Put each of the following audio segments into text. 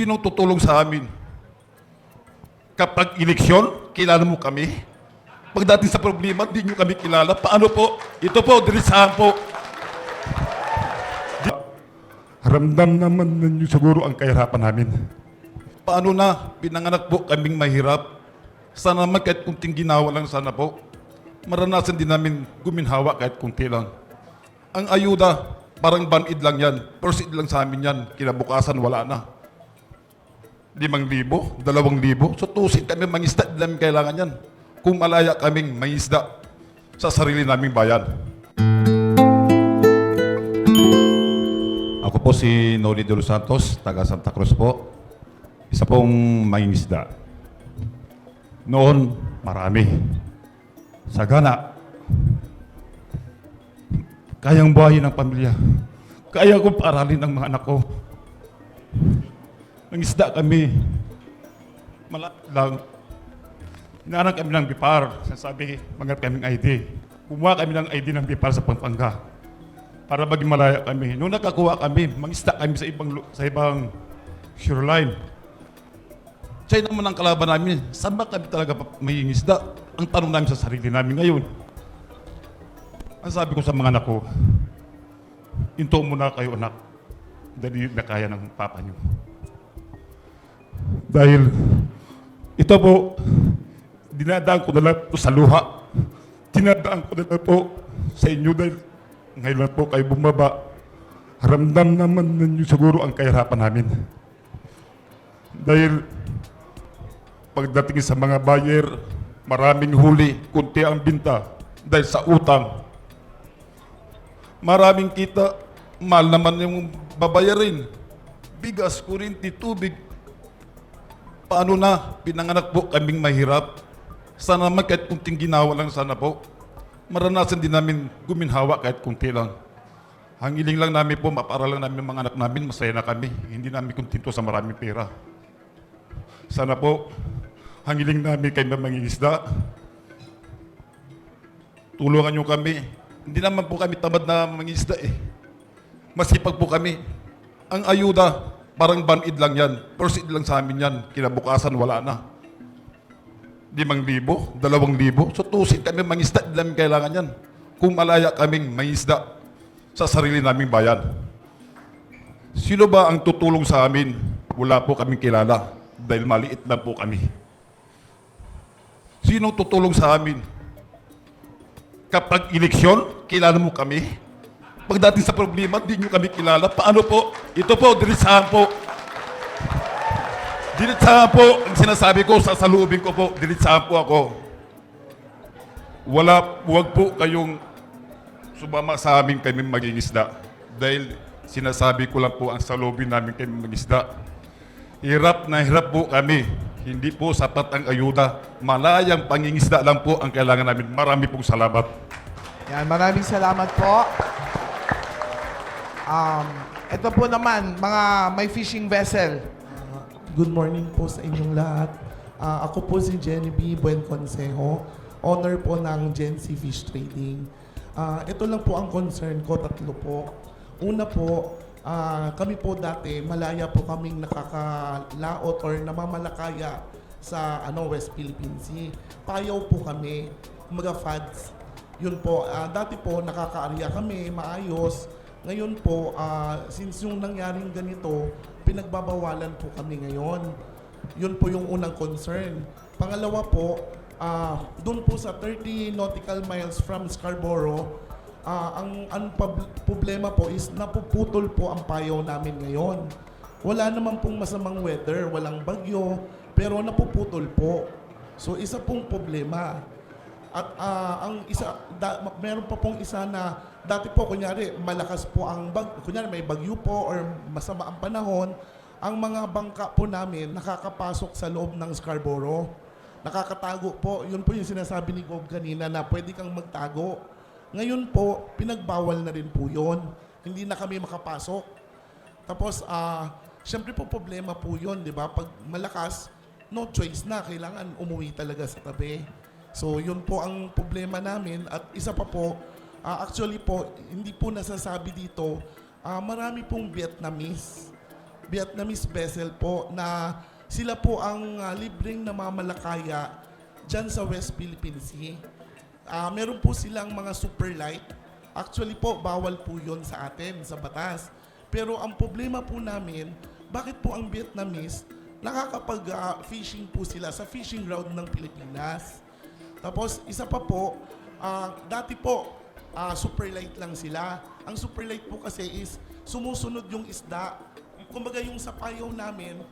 Sinong tutulong sa amin? Kapag eleksyon, kilala mo kami. Pagdating sa problema, di nyo kami kilala. Paano po? Ito po, dirisahan po. Ramdam naman ninyo siguro ang kahirapan namin. Paano na? Pinanganak po kaming mahirap. Sana naman kahit kunting ginawa lang sana po. Maranasan din namin guminhawa kahit kunti lang. Ang ayuda, parang banid lang yan. Proceed lang sa amin yan. Kinabukasan, wala na. 5,000, 2,000. So tusin kami mangisda, di namin kailangan yan. Kung malaya kaming mangisda sa sarili naming bayan. Ako po si Noli de los Santos, taga Santa Cruz po. Isa pong mangingisda. Noon, marami. Sagana. Kayang buhayin ng pamilya. Kaya ko paaralin ang mga anak ko. Mangisda kami. Malapit lang. Hinarang kami ng BIPAR. Sasabi, maghanap kaming ID. Kumuha kami ng ID ng BIPAR sa Pampanga. Para maging malaya kami. Nung nakakuha kami, mangisda kami sa ibang shoreline. Siya naman ang kalaban namin. Saan ba kami talaga may isda? Ang tanong namin sa sarili namin ngayon. Ang sabi ko sa mga anak ko, into muna kayo anak. Dahil na kaya ng papa niyo. Dahil ito po, dinadaan ko na lang po sa luha. Dinadaan ko na lang po sa inyo dahil ngayon lang po kayo bumaba. Ramdam naman ninyo siguro ang kahirapan namin. Dahil pagdating sa mga buyer, maraming huli, kunti ang binta dahil sa utang. Maraming kita, mahal naman yung babayarin. Bigas, kurinti, tubig. Paano na? Pinanganak po kaming mahirap. Sana naman kahit kunting ginawa lang sana po. Maranasan din namin guminhawa kahit kunti lang. Hangiling lang namin po, mapaaral lang namin mga anak namin, masaya na kami. Hindi namin kontento sa maraming pera. Sana po, hangiling namin kayo mangingisda. Tulungan nyo kami. Hindi naman po kami tamad na mangingisda eh. Masipag po kami. Ang ayuda, parang banid lang yan. Proceed lang sa amin yan. Kinabukasan, wala na. 5,000, 2,000. So tusin kami mangisda, di namin kailangan yan. Kung malaya kaming mangisda sa sarili naming bayan. Sino ba ang tutulong sa amin? Wala po kaming kilala dahil maliit lang po kami. Sinong tutulong sa amin? Kapag eleksyon, kilala mo kami. Pagdating sa problema, di nyo kami kilala. Paano po? Ito po, dirisahan po. Diritsahan po, ang sinasabi ko, sasalubin ko po, diritsahan po ako. Huwag po kayong sumama sa amin kami mangingisda. Dahil sinasabi ko lang po ang salubin namin kami mangingisda. Hirap na hirap po kami. Hindi po sapat ang ayuda. Malayang pangingisda lang po ang kailangan namin. Marami pong salamat. Yan, maraming salamat po. Ito po naman, mga may fishing vessel. Good morning po sa inyong lahat. Ako po si Jenny B. Buen Consejo, owner po ng Gen C Fish Trading. Ito lang po ang concern ko, tatlo po. Una po, kami po dati, malaya po kaming nakakalaot or namamalakaya sa West Philippine Sea. Payaw po kami, mga fads. Yun po, dati po nakakaarya kami, maayos. Ngayon po, since yung nangyaring ganito, pinagbabawalan po kami ngayon. Yun po yung unang concern. Pangalawa po, doon po sa 30 nautical miles from Scarborough, ang problema po is napuputol po ang payaw namin ngayon. Wala naman pong masamang weather, walang bagyo, pero napuputol po. So isa pong problema. At ang isa, meron pa pong isa na dati po, kunyari, malakas po ang kunyari may bagyo po or masama ang panahon, ang mga bangka po namin nakakapasok sa loob ng Scarborough. Nakakatago po. Yun po yung sinasabi ni Gob kanina na pwede kang magtago. Ngayon po, pinagbawal na rin po yun. Hindi na kami makapasok. Tapos, syempre po problema po yun, di ba? Pag malakas, no choice na. Kailangan umuwi talaga sa tabi. So, yun po ang problema namin. At isa pa po, actually po, hindi po nasasabi dito, marami pong Vietnamese Vietnamese vessel po na sila po ang libreng namamalakaya dyan sa West Philippine Sea. Meron po silang mga super light. Actually po, bawal po yun sa atin, sa batas. Pero ang problema po namin, bakit po ang Vietnamese nakakapag-fishing po sila sa fishing ground ng Pilipinas? Tapos, isa pa po, dati po, super light lang sila. Ang super light po kasi is sumusunod yung isda. Kumbaga yung sa payaw namin,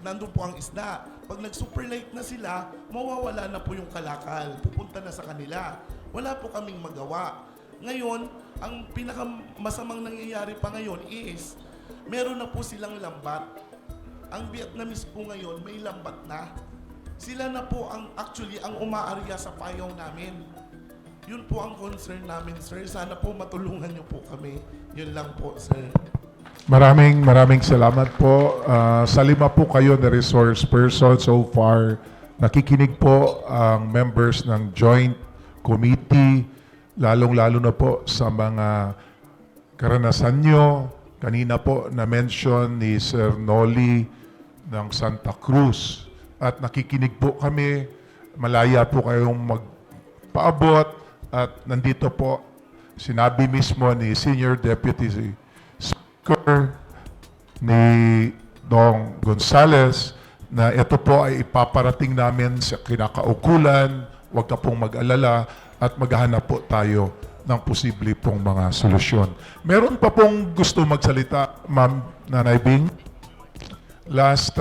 nandun po ang isda. Pag nag-super light na sila, mawawala na po yung kalakal. Pupunta na sa kanila. Wala po kaming magawa. Ngayon, ang pinakamasamang nangyayari pa ngayon is, meron na po silang lambat. Ang Vietnamese po ngayon, may lambat na. Sila na po ang umaarya sa payaw namin. Yun po ang concern namin, sir. Sana po matulungan niyo po kami. Yun lang po, sir. Maraming salamat po. Sa 5 po kayo na resource person so far, nakikinig po ang members ng joint committee, lalong-lalo na po sa mga karanasan nyo. Kanina po na-mention ni Sir Noli ng Santa Cruz. At nakikinig po kami, malaya po kayong magpaabot. At nandito po, sinabi mismo ni Senior Deputy Speaker ni Dong Gonzales na ito po ay ipaparating namin sa kinakaukulan, huwag ka pong mag-alala at maghahanap po tayo ng posible pong mga solusyon. Meron pa pong gusto magsalita, Ma'am Nanay Bing? Last